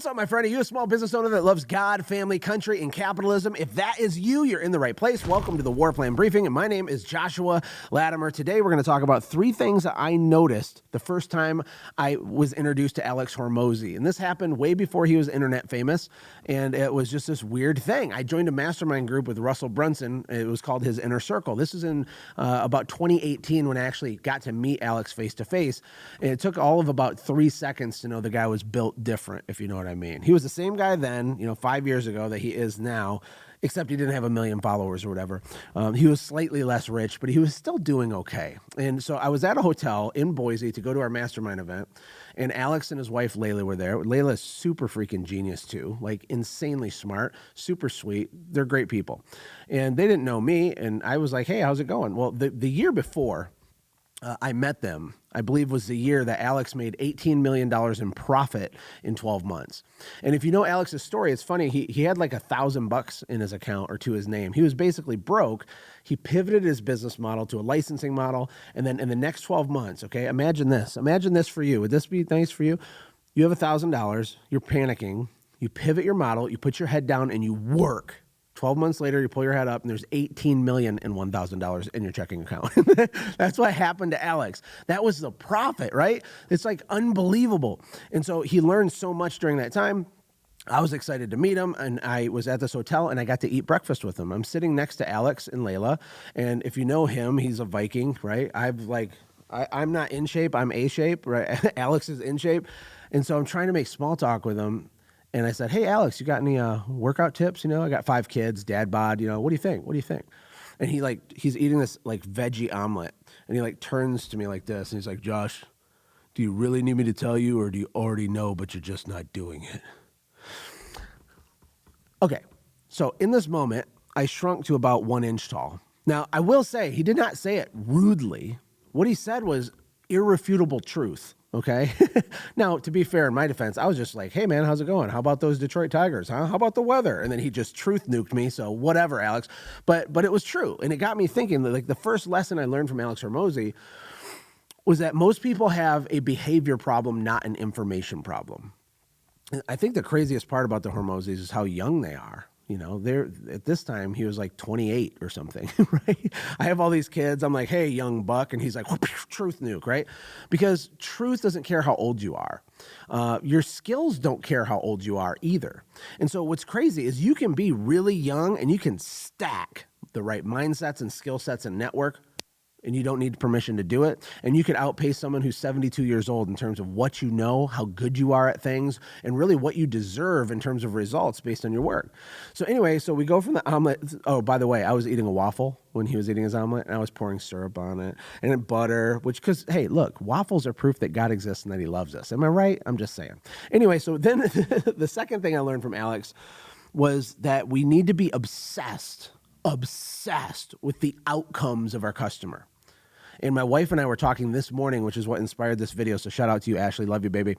What's up, my friend? Are you a small business owner that loves God, family, country, and capitalism? If that is you, you're in the right place. Welcome to the War Plan Briefing, and my name is Joshua Latimer. Today, we're going to talk about 3 things that I noticed the first time I was introduced to Alex Hormozi. And this happened way before he was internet famous, and it was just this weird thing. I joined a mastermind group with Russell Brunson. It was called his Inner Circle. This is in about 2018 when I actually got to meet Alex face-to-face, and it took all of about 3 seconds to know the guy was built different, if you know what I mean. He was the same guy then, 5 years ago, that he is now, except he didn't have 1 million followers or whatever. He was slightly less rich, but he was still doing okay. And so I was at a hotel in Boise to go to our mastermind event, and Alex and his wife Layla were there. Layla is super freaking genius too, like insanely smart, super sweet. They're great people. And they didn't know me, and I was like, hey, how's it going? Well, the year before I met them, I believe was the year that Alex made $18 million in profit in 12 months. And if you know Alex's story, it's funny. He had like $1,000 in his account or to his name. He was basically broke. He pivoted his business model to a licensing model. And then in the next 12 months, okay, imagine this. Imagine this for you. Would this be nice for you? You have $1,000. You're panicking. You pivot your model. You put your head down and you work. 12 months later, you pull your head up and there's $18 million and $1,000 in your checking account. That's what happened to Alex. That was the profit, right? It's like unbelievable. And so he learned so much during that time. I was excited to meet him, and I was at this hotel and I got to eat breakfast with him. I'm sitting next to Alex and Layla. And if you know him, he's a Viking, right? I'm not in shape, I'm A shape, right? Alex is in shape. And so I'm trying to make small talk with him. And I said, hey, Alex, you got any workout tips? I got 5 kids, dad bod, what do you think? What do you think? And he's eating this veggie omelet. And he turns to me like this. And he's like, Josh, do you really need me to tell you, or do you already know, but you're just not doing it? Okay. So in this moment, I shrunk to about 1 inch tall. Now, I will say he did not say it rudely. What he said was irrefutable truth. Okay. Now, to be fair, in my defense, I was just like, hey, man, how's it going? How about those Detroit Tigers? Huh? How about the weather? And then he just truth nuked me. So whatever, Alex. But it was true. And it got me thinking that the first lesson I learned from Alex Hormozi was that most people have a behavior problem, not an information problem. And I think the craziest part about the Hormozis is how young they are. They're at this time, he was like 28 or something, right? I have all these kids. I'm like, hey, young buck. And he's like, truth nuke, right? Because truth doesn't care how old you are. Your skills don't care how old you are either. And so what's crazy is you can be really young and you can stack the right mindsets and skill sets and network, and you don't need permission to do it. And you could outpace someone who's 72 years old in terms of what you know, how good you are at things, and really what you deserve in terms of results based on your work. So anyway, so we go from the omelet. Oh, by the way, I was eating a waffle when he was eating his omelet, and I was pouring syrup on it and then butter, because, hey, look, waffles are proof that God exists and that he loves us. Am I right? I'm just saying. Anyway, so then the second thing I learned from Alex was that we need to be obsessed with the outcomes of our customer. And my wife and I were talking this morning, which is what inspired this video. So shout out to you, Ashley. Love you, baby.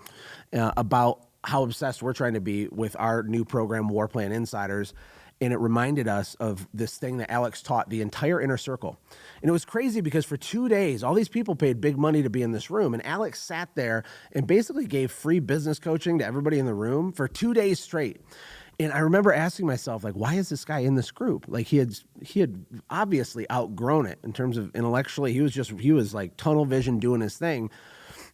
About how obsessed we're trying to be with our new program, War Plan Insiders. And it reminded us of this thing that Alex taught the entire Inner Circle. And it was crazy because for 2 days, all these people paid big money to be in this room. And Alex sat there and basically gave free business coaching to everybody in the room for 2 days straight. And I remember asking myself, why is this guy in this group? He had obviously outgrown it in terms of intellectually. He was like tunnel vision doing his thing,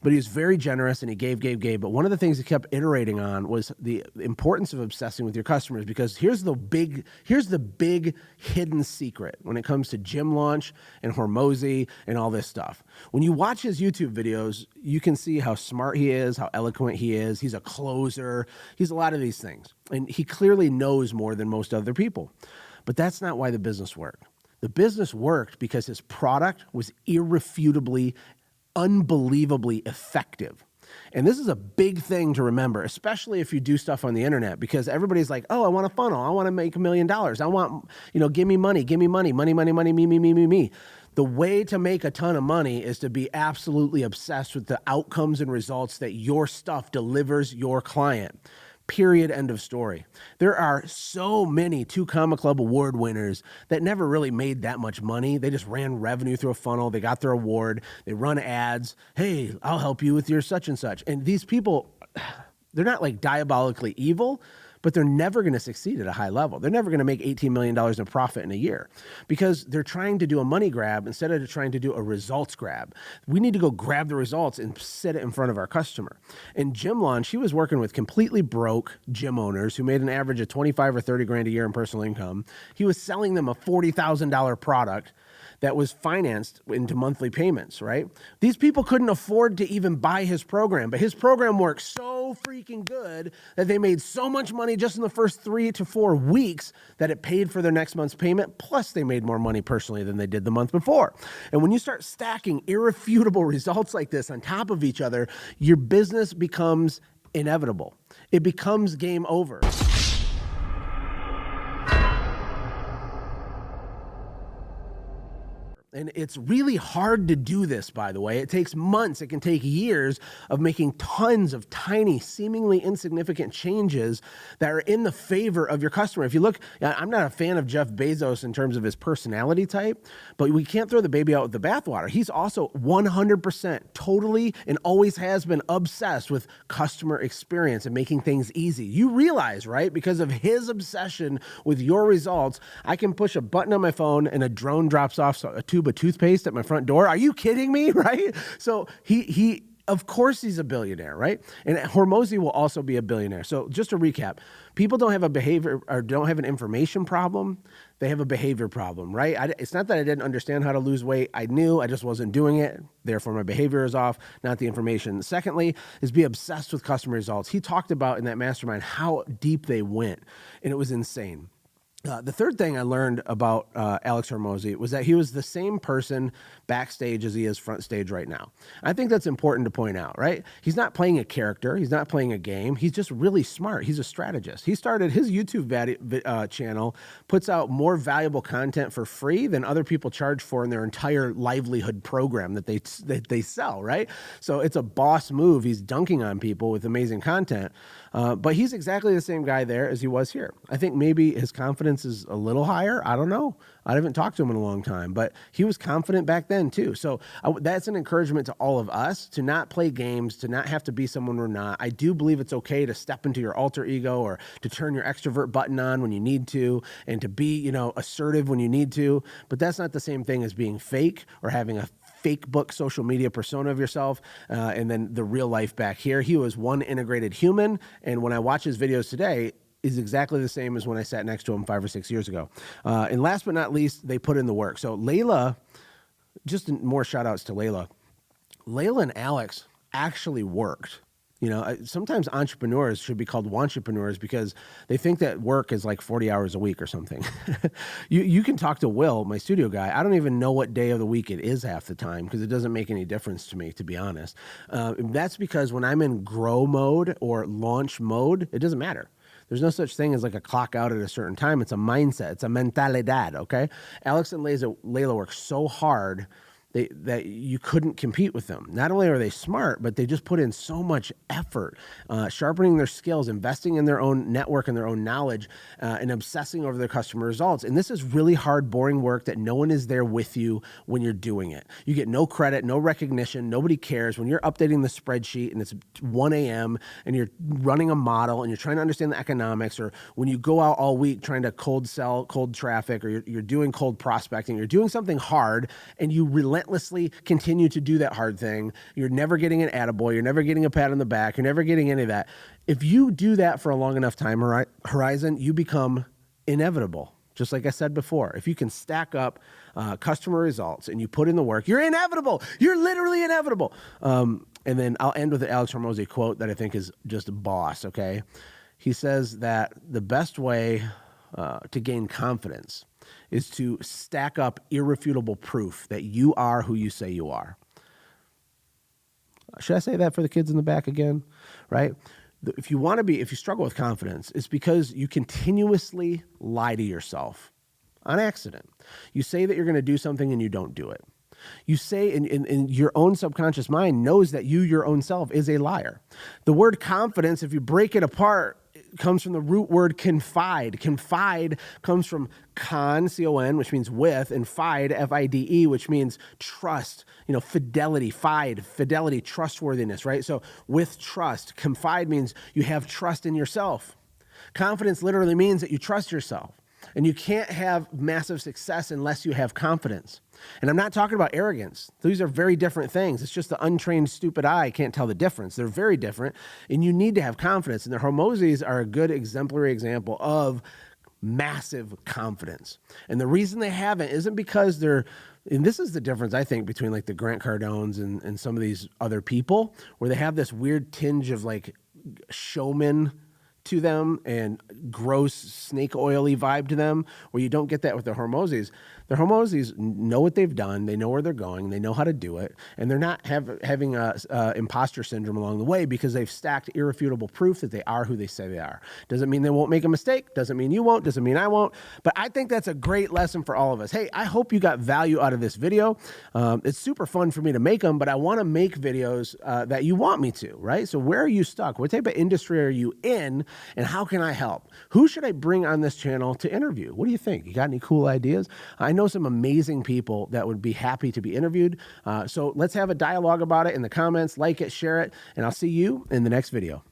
but he was very generous and he gave. But one of the things he kept iterating on was the importance of obsessing with your customers, because here's the big hidden secret when it comes to gym launch and Hormozi and all this stuff. When you watch his YouTube videos, you can see how smart he is, how eloquent he is. He's a closer. He's a lot of these things. And he clearly knows more than most other people. But that's not why the business worked. The business worked because his product was irrefutably, unbelievably effective. And this is a big thing to remember, especially if you do stuff on the internet, because everybody's like, oh, I want a funnel. I want to make $1 million. I want, give me money, me. The way to make a ton of money is to be absolutely obsessed with the outcomes and results that your stuff delivers your client. Period. End of story. There are so many 2 Comma Club award winners that never really made that much money. They just ran revenue through a funnel. They got their award. They run ads. Hey, I'll help you with your such and such. And these people, They're not like diabolically evil, but they're never going to succeed at a high level. They're never going to make $18 million in profit in a year because they're trying to do a money grab instead of trying to do a results grab. We need to go grab the results and sit it in front of our customer. In Gym Launch, he was working with completely broke gym owners who made an average of 25 or 30 grand a year in personal income. He was selling them a $40,000 product that was financed into monthly payments, right? These people couldn't afford to even buy his program, but his program worked so freaking good that they made so much money just in the first 3 to 4 weeks that it paid for their next month's payment, plus they made more money personally than they did the month before. And when you start stacking irrefutable results like this on top of each other, your business becomes inevitable. It becomes game over. And it's really hard to do this, by the way. It takes months, it can take years of making tons of tiny, seemingly insignificant changes that are in the favor of your customer. If you look, I'm not a fan of Jeff Bezos in terms of his personality type, but we can't throw the baby out with the bathwater. He's also 100% totally and always has been obsessed with customer experience and making things easy. You realize, right? Because of his obsession with your results, I can push a button on my phone and a drone drops off a tube of toothpaste at my front door. Are you kidding me? Right? So he of course he's a billionaire, right? And Hormozi will also be a billionaire. So just to recap, people don't have a behavior or don't have an information problem. They have a behavior problem, right? It's not that I didn't understand how to lose weight. I knew, I just wasn't doing it. Therefore, my behavior is off, not the information. Secondly, is be obsessed with customer results. He talked about in that mastermind how deep they went, and it was insane. The third thing I learned about Alex Hormozi was that he was the same person backstage as he is front stage right now. I think that's important to point out, right? He's not playing a character. He's not playing a game. He's just really smart. He's a strategist. He started his YouTube channel, puts out more valuable content for free than other people charge for in their entire livelihood program that they sell, right? So it's a boss move. He's dunking on people with amazing content. But he's exactly the same guy there as he was here. I think maybe his confidence is a little higher. I don't know. I haven't talked to him in a long time, but he was confident back then too. So that's an encouragement to all of us to not play games, to not have to be someone we're not. I do believe it's okay to step into your alter ego or to turn your extrovert button on when you need to and to be, assertive when you need to. But that's not the same thing as being fake or having a fake book social media persona of yourself and then the real life back here. He was one integrated human. And when I watch his videos today, is exactly the same as when I sat next to him 5 or 6 years ago. And last but not least, they put in the work. So Layla, just more shout outs to Layla. Layla and Alex actually worked. Sometimes entrepreneurs should be called wantrepreneurs because they think that work is like 40 hours a week or something. You can talk to Will, my studio guy. I don't even know what day of the week it is half the time because it doesn't make any difference to me, to be honest. That's because when I'm in grow mode or launch mode, it doesn't matter. There's no such thing as like a clock out at a certain time. It's a mindset. It's a mentalidad, okay? Alex and Layla work so hard that you couldn't compete with them. Not only are they smart, but they just put in so much effort, sharpening their skills, investing in their own network and their own knowledge, and obsessing over their customer results. And this is really hard, boring work that no one is there with you when you're doing it. You get no credit, no recognition, nobody cares. When you're updating the spreadsheet and it's 1 a.m. and you're running a model and you're trying to understand the economics, or when you go out all week trying to cold sell, cold traffic, or you're doing cold prospecting, you're doing something hard and you relentlessly continue to do that hard thing. You're never getting an attaboy. You're never getting a pat on the back. You're never getting any of that. If you do that for a long enough time horizon, you become inevitable. Just like I said before, if you can stack up customer results and you put in the work, you're inevitable. You're literally inevitable. And then I'll end with the Alex Hormozi quote that I think is just a boss, okay? He says that the best way to gain confidence is to stack up irrefutable proof that you are who you say you are. Should I say that for the kids in the back again? Right? If you struggle with confidence, it's because you continuously lie to yourself on accident. You say that you're going to do something and you don't do it. You say in your own subconscious mind knows that you, your own self, is a liar. The word confidence, if you break it apart, comes from the root word confide. Confide comes from con, C-O-N, which means with, and fide, F-I-D-E, which means trust, fidelity, fidelity, trustworthiness, right? So with trust, confide means you have trust in yourself. Confidence literally means that you trust yourself. And you can't have massive success unless you have confidence. And I'm not talking about arrogance. These are very different things. It's just the untrained, stupid eye can't tell the difference. They're very different, and you need to have confidence. And the Hormozis are a good exemplary example of massive confidence. And the reason they haven't isn't because and this is the difference, I think, between like the Grant Cardones and some of these other people, where they have this weird tinge of like showman to them and gross snake oily vibe to them, where you don't get that with the Hormozis. The Hormozis know what they've done. They know where they're going. They know how to do it. And they're not having imposter syndrome along the way, because they've stacked irrefutable proof that they are who they say they are. Doesn't mean they won't make a mistake. Doesn't mean you won't. Doesn't mean I won't. But I think that's a great lesson for all of us. Hey, I hope you got value out of this video. It's super fun for me to make them, but I want to make videos that you want me to, right? So where are you stuck? What type of industry are you in? And how can I help? Who should I bring on this channel to interview? What do you think? You got any cool ideas? I know some amazing people that would be happy to be interviewed. So let's have a dialogue about it in the comments. Like it, share it, and I'll see you in the next video.